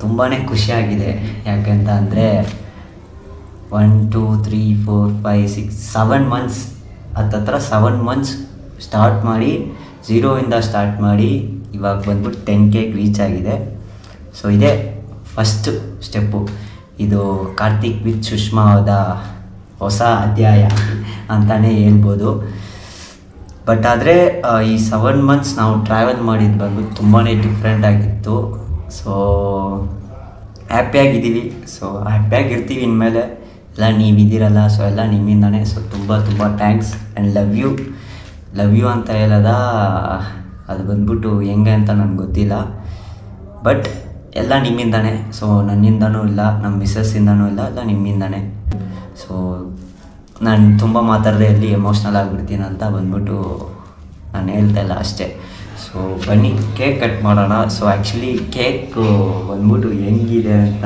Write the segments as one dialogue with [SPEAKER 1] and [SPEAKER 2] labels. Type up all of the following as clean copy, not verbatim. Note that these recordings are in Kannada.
[SPEAKER 1] ತುಂಬಾ ಖುಷಿಯಾಗಿದೆ. ಯಾಕೆಂತ ಅಂದರೆ 1 2 3 4 5 6 7 ಮಂತ್ಸ್ ಹತ್ತತ್ರ 7 ಮಂತ್ಸ್ ಸ್ಟಾರ್ಟ್ ಮಾಡಿ 0ಇಂದ ಸ್ಟಾರ್ಟ್ ಮಾಡಿ ಇವಾಗ ಬಂದ್ಬಿಟ್ಟು 10K ರೀಚ್ ಆಗಿದೆ. ಸೊ ಇದೇ ಫಸ್ಟ್ ಸ್ಟೆಪ್ಪು. ಇದು ಕಾರ್ತಿಕ್ ವಿತ್ ಸುಷ್ಮಾ ಅವರ ಹೊಸ ಅಧ್ಯಾಯ ಅಂತಲೇ ಹೇಳ್ಬೋದು. ಬಟ್ ಆದರೆ ಈ 7 ಮಂತ್ಸ್ ನಾವು ಟ್ರಾವೆಲ್ ಮಾಡಿದ್ದು ಬಂದ್ಬಿಟ್ಟು ತುಂಬಾ ಡಿಫ್ರೆಂಟ್ ಆಗಿತ್ತು. ಸೊ ಹ್ಯಾಪಿಯಾಗಿದ್ದೀವಿ. ಸೊ ಹ್ಯಾಪಿಯಾಗಿರ್ತೀವಿ ಇನ್ಮೇಲೆ. ಎಲ್ಲ ನೀವಿದ್ದೀರಲ್ಲ, ಸೊ ಎಲ್ಲ ನಿಮ್ಮಿಂದಾನೆ. ಸೊ ತುಂಬ ತುಂಬ ಥ್ಯಾಂಕ್ಸ್ ಆ್ಯಂಡ್ ಲವ್ ಯು ಅಂತ ಹೇಳೋದ ಅದು ಬಂದ್ಬಿಟ್ಟು ಹೆಂಗೆ ಅಂತ ನನಗೆ ಗೊತ್ತಿಲ್ಲ. ಬಟ್ ಎಲ್ಲ ನಿಮ್ಮಿಂದಾನೆ. ಸೊ ನನ್ನಿಂದನೂ ಇಲ್ಲ, ನಮ್ಮ ಮಿಸ್ಸಸ್ಸಿಂದನೂ ಇಲ್ಲ, ಎಲ್ಲ ನಿಮ್ಮಿಂದಾನೆ. ಸೊ ನಾನು ತುಂಬ ಮಾತಾಡದೆ ಎಲ್ಲಿ ಎಮೋಷ್ನಲ್ ಆಗಿಬಿಡ್ತೀನಿ ಅಂತ ಬಂದ್ಬಿಟ್ಟು ನಾನು ಹೇಳ್ತಾ ಇಲ್ಲ ಅಷ್ಟೇ. ಸೊ ಬನ್ನಿ ಕೇಕ್ ಕಟ್ ಮಾಡೋಣ. ಸೊ ಆ್ಯಕ್ಚುಲಿ ಕೇಕು ಬಂದ್ಬಿಟ್ಟು ಹೆಂಗಿದೆ ಅಂತ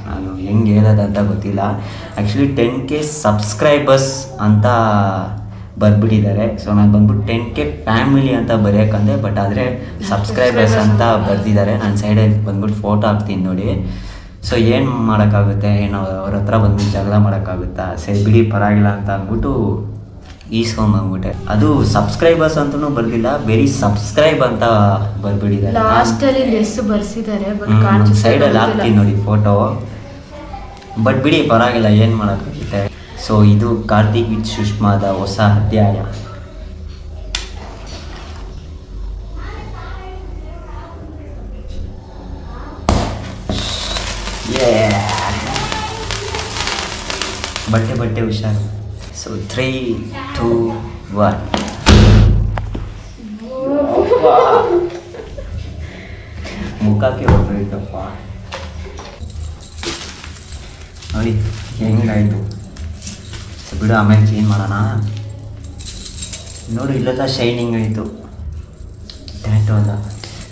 [SPEAKER 1] ನಾನು ಹೆಂಗೆ ಹೇಳೋದಂತ ಗೊತ್ತಿಲ್ಲ. ಆ್ಯಕ್ಚುಲಿ 10K ಸಬ್ಸ್ಕ್ರೈಬರ್ಸ್ ಅಂತ ಬರ್ಬಿಟ್ಟಿದ್ದಾರೆ. ಸೊ ನಾನು ಬಂದ್ಬಿಟ್ಟು 10K ಫ್ಯಾಮಿಲಿ ಅಂತ ಬರೆಯೋಕ್ಕಂದೆ, ಬಟ್ ಆದರೆ ಸಬ್ಸ್ಕ್ರೈಬರ್ಸ್ ಅಂತ ಬರ್ತಿದ್ದಾರೆ. ನಾನು ಸೈಡಲ್ಲಿ ಬಂದ್ಬಿಟ್ಟು ಫೋಟೋ ಹಾಕ್ತೀನಿ ನೋಡಿ. ಸೊ ಏನು ಮಾಡೋಕ್ಕಾಗುತ್ತೆ, ಏನು ಅವ್ರ ಹತ್ರ ಬಂದ್ಬಿಟ್ಟು ಜಗಳ ಮಾಡೋಕ್ಕಾಗುತ್ತಾ? ಸರಿ ಬಿಡಿ ಪರವಾಗಿಲ್ಲ ಅಂತ ಅಂದ್ಬಿಟ್ಟು ಈಸ್ಕೊಂಬಂದ್ಬಿಟ್ಟೆ. ಅದು ಸಬ್ಸ್ಕ್ರೈಬರ್ಸ್ ಅಂತಲೂ ಬರ್ದಿಲ್ಲ, ಬರೀ ಸಬ್ಸ್ಕ್ರೈಬ್ ಅಂತ ಬರ್ಬಿಟ್ಟಿದ್ದಾರೆ. ಸೈಡಲ್ಲಿ ಹಾಕ್ತೀನಿ ನೋಡಿ ಫೋಟೋ. ಬಟ್ ಬಿಡಿ ಪರವಾಗಿಲ್ಲ, ಏನು ಮಾಡೋಕ್ಕಾಗುತ್ತೆ. ಸೊ ಇದು ಕಾರ್ತಿಕ್ ವಿತ್ ಸುಷ್ಮಾದ ಹೊಸ ಅಧ್ಯಾಯ. ಬಟ್ಟೆ ಹುಷಾರು. ಸೊ 3 2 1 ಮುಖಕ್ಕೆ ಹೋಗ್ಬೇಕಪ್ಪ ನೋಡಿ ಹೆಂಗಾಯ್ತು. ಸೊ ಬಿಡು, ಆಮೇಲೆ ಚೇಂಜ್ ಮಾಡೋಣ. ನೋಡು ಇಲ್ಲೆಲ್ಲ ಶೈನಿಂಗ್ ಆಯಿತು, ಟ್ಯಾಟು ಅಲ್ಲ.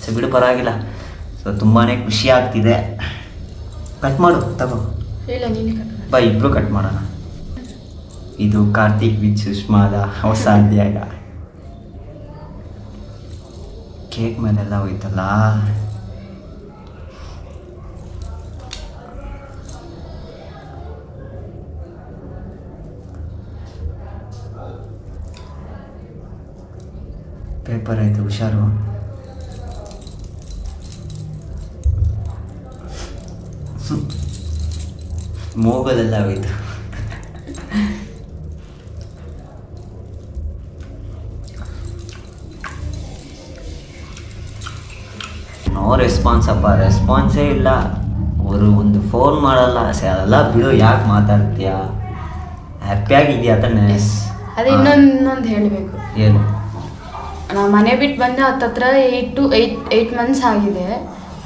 [SPEAKER 1] ಸೊ ಬಿಡು ಪರವಾಗಿಲ್ಲ. ಸೊ ತುಂಬಾ ಖುಷಿ ಆಗ್ತಿದೆ. ಕಟ್ ಮಾಡು, ತಗೋ ಬಾ, ಇಬ್ಬರು ಕಟ್ ಮಾಡೋಣ. ಇದು ಕಾರ್ತಿಕ್ ವಿತ್ ಸುಷ್ಮಾದ ಹೊಸ ಅಧ್ಯಾಯ. ಕೇಕ್ ಮೇಲೆಲ್ಲ ಹೋಯ್ತಲ್ಲ. ಪೇಪರ್ ಆಯಿತು, ಹುಷಾರು. ಮೂಗಲೆಲ್ಲ ಹೋಯ್ತು. ನೋ ರೆಸ್ಪಾನ್ಸ್ ಅಪ್ಪ, ರೆಸ್ಪಾನ್ಸೇ ಇಲ್ಲ. ಅವರು ಒಂದು ಫೋನ್ ಮಾಡಲ್ಲ. ಅದೆಲ್ಲ ಬಿಡು, ಯಾಕೆ ಮಾತಾಡ್ತೀಯ? ಹ್ಯಾಪಿಯಾಗಿದೆಯಾ ತಾನೆ?
[SPEAKER 2] ಅದೇ ಇನ್ನೊಂದು ಹೇಳಬೇಕು.
[SPEAKER 1] ಏನು?
[SPEAKER 2] ನಾವು ಮನೆ ಬಿಟ್ಟು ಬಂದು ಹತ್ತತ್ರ 8 ಮಂತ್ಸ್ ಆಗಿದೆ.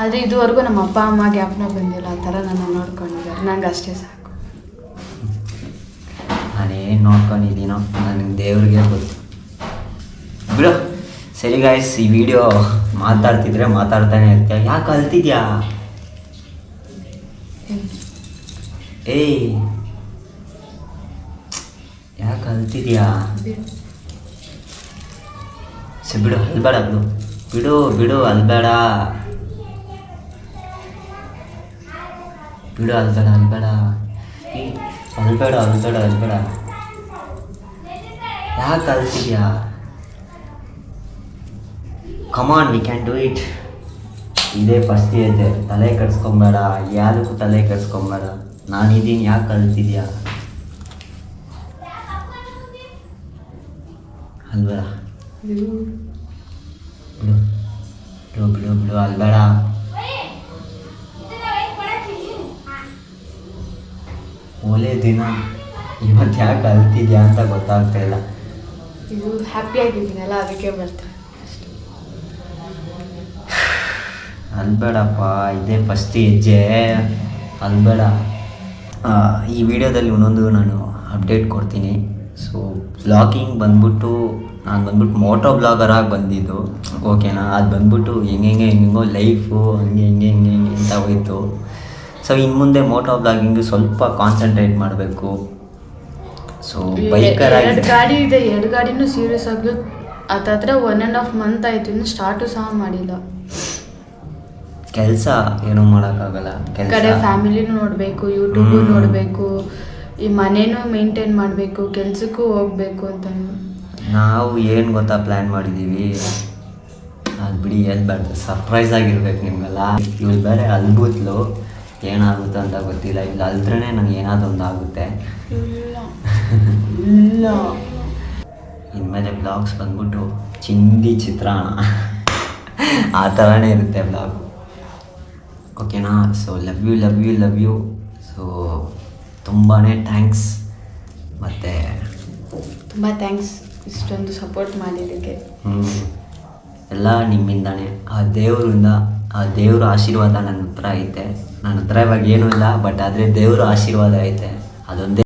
[SPEAKER 2] ಆದರೆ ಇದುವರೆಗೂ ನಮ್ಮ ಅಪ್ಪ ಅಮ್ಮ ಜ್ಞಾಪನ ಬಂದಿಲ್ಲ. ಆ ಥರ ನನ್ನ ನೋಡ್ಕೊಂಡಿದ್ದಾರೆ. ನಂಗೆ ಅಷ್ಟೇ ಸಾಕು.
[SPEAKER 1] ನಾನೇನು ನೋಡ್ಕೊಂಡಿದ್ದೀನೋ ನನಗೆ ದೇವ್ರಿಗೆ ಗೊತ್ತು. ಬಿಡು. ಸರಿ ಗಾಯ್ಸ್, ಈ ವಿಡಿಯೋ ಮಾತಾಡ್ತಿದ್ರೆ ಮಾತಾಡ್ತಾನೆ ಇರ್ತೀಯ. ಯಾಕೆ ಕಲ್ತಿದ್ಯಾ? ಏಯ್ ಯಾಕೆ ಕಲ್ತಿದ್ಯಾ? ಸರಿ ಬಿಡು, ಅಲ್ಬೇಡ. ಬಿಡು ಅಲ್ಬೇಡ. ಬಿಡು ಅಲ್ಬೇಡ. ಯಾಕೆ ಕಲ್ತಿದ್ಯಾ? ಕಮಾನ್, ವಿ ಕ್ಯಾನ್ ಡೂ ಇಟ್. ಇದೇ ಫಸ್ಟ್ ಏಜ್. ತಲೆ ಕೆಡ್ಸ್ಕೊಬೇಡ, ಯಾವುದಕ್ಕೂ ತಲೆ ಕೆಡ್ಸ್ಕೊಬೇಡ. ನಾನಿದ್ದೀನಿ, ಯಾಕೆ ಕಲ್ತಿದ್ಯಾ? ಅಲ್ಬೇಡ. ಬಿಡು ಅಲ್ಬೇಡ. ಒಳ್ಳೆ ದಿನ ಇವತ್ತು ಯಾಕೆ ಕಲ್ತಿದ್ಯಾ ಅಂತ ಗೊತ್ತಾಗ್ತಾ ಇಲ್ಲ.
[SPEAKER 2] ಇದು ಹ್ಯಾಪಿ ಆಗಿದ್ದೀನಲ್ಲ, ಅದಕ್ಕೆ ಬರ್ತೀನಿ.
[SPEAKER 1] ಅಲ್ಬೇಡಪ್ಪ, ಇದೇ ಫಸ್ಟ್ ಹೆಜ್ಜೆ. ಅಲ್ಬೇಡ. ಈ ವಿಡಿಯೋದಲ್ಲಿ ಒಂದೊಂದು ನಾನು ಅಪ್ಡೇಟ್ ಕೊಡ್ತೀನಿ. ಸೊ ವ್ಲಾಗಿಂಗ್ ಬಂದ್ಬಿಟ್ಟು ನಾನು ಬಂದ್ಬಿಟ್ಟು ಮೋಟೋ ಬ್ಲಾಗರಾಗಿ ಬಂದಿದ್ದು, ಓಕೆನಾ? ಅದು ಬಂದ್ಬಿಟ್ಟು ಹೆಂಗೆಂಗೋ ಲೈಫು ಹಂಗೆ ಅಂತ ಹೋಯಿತು. ಸೊ ಇನ್ನು ಮುಂದೆ ಮೋಟೋ ಬ್ಲಾಗಿಂಗು ಸ್ವಲ್ಪ ಕಾನ್ಸಂಟ್ರೇಟ್ ಮಾಡಬೇಕು. ಸೊ ಬೈಕರ್
[SPEAKER 2] ಗಾಡಿ ಇದೆ, 2 ಗಾಡಿನೂ ಸೀರಿಯಸ್ ಆಗಿ ಹತ್ತತ್ರ 1.5 ಮಂತ್ ಆಯಿತು. ಇನ್ನು ಸ್ಟಾರ್ಟು ಸಹ ಮಾಡಿಲ್ಲ.
[SPEAKER 1] ಕೆಲಸ ಏನೂ ಮಾಡೋಕ್ಕಾಗಲ್ಲ.
[SPEAKER 2] ಕಡೆ
[SPEAKER 1] ಕೆಲಸ
[SPEAKER 2] ಫ್ಯಾಮಿಲಿನೂ ನೋಡಬೇಕು, ಯೂಟ್ಯೂಬು ನೋಡಬೇಕು, ಈ ಮನೇನೂ ಮೇಂಟೈನ್ ಮಾಡಬೇಕು, ಕೆಲ್ಸಕ್ಕೂ ಹೋಗ್ಬೇಕು ಅಂತ.
[SPEAKER 1] ನಾವು ಏನು ಗೊತ್ತಾ ಪ್ಲ್ಯಾನ್ ಮಾಡಿದ್ದೀವಿ, ಅದು ಬಿಡಿ ಹೇಳ್ಬಾರ್ದು, ಸರ್ಪ್ರೈಸ್ ಆಗಿರ್ಬೇಕು ನಿಮಗೆಲ್ಲ. ಇವಳು ಬೇರೆ ಅಲ್ಬುತ್ಲು, ಏನಾಗುತ್ತೆ ಅಂತ ಗೊತ್ತಿಲ್ಲ. ಇಲ್ಲಿ ಅಲ್ದ್ರೇ ನನಗೆ ಏನಾದರೂ ಒಂದು ಆಗುತ್ತೆ. ಇಲ್ಲ ಇನ್ಮೇಲೆ ಬ್ಲಾಗ್ಸ್ ಬಂದ್ಬಿಟ್ಟು ಚಿಂದಿ ಚಿತ್ರಾನ್ನ ಆ ಥರನೇ ಇರುತ್ತೆ ಬ್ಲಾಗು. ಓಕೆನಾ? So love you love you love you. So ತುಂಬಾ ಥ್ಯಾಂಕ್ಸ್. ಮತ್ತು
[SPEAKER 2] ತುಂಬ ಥ್ಯಾಂಕ್ಸ್ ಇಷ್ಟೊಂದು ಸಪೋರ್ಟ್ ಮಾಡಿದ್ದಕ್ಕೆ.
[SPEAKER 1] ಎಲ್ಲ ನಿಮ್ಮಿಂದಾನೆ, ಆ ದೇವರಿಂದ, ಆ ದೇವ್ರ ಆಶೀರ್ವಾದ ನನ್ನ ಹತ್ರ ಐತೆ. ನನ್ನ ಹತ್ರ ಇವಾಗ ಏನೂ ಇಲ್ಲ, ಬಟ್ ಆದರೆ ದೇವ್ರ ಆಶೀರ್ವಾದ ಐತೆ, ಅದೊಂದೇ.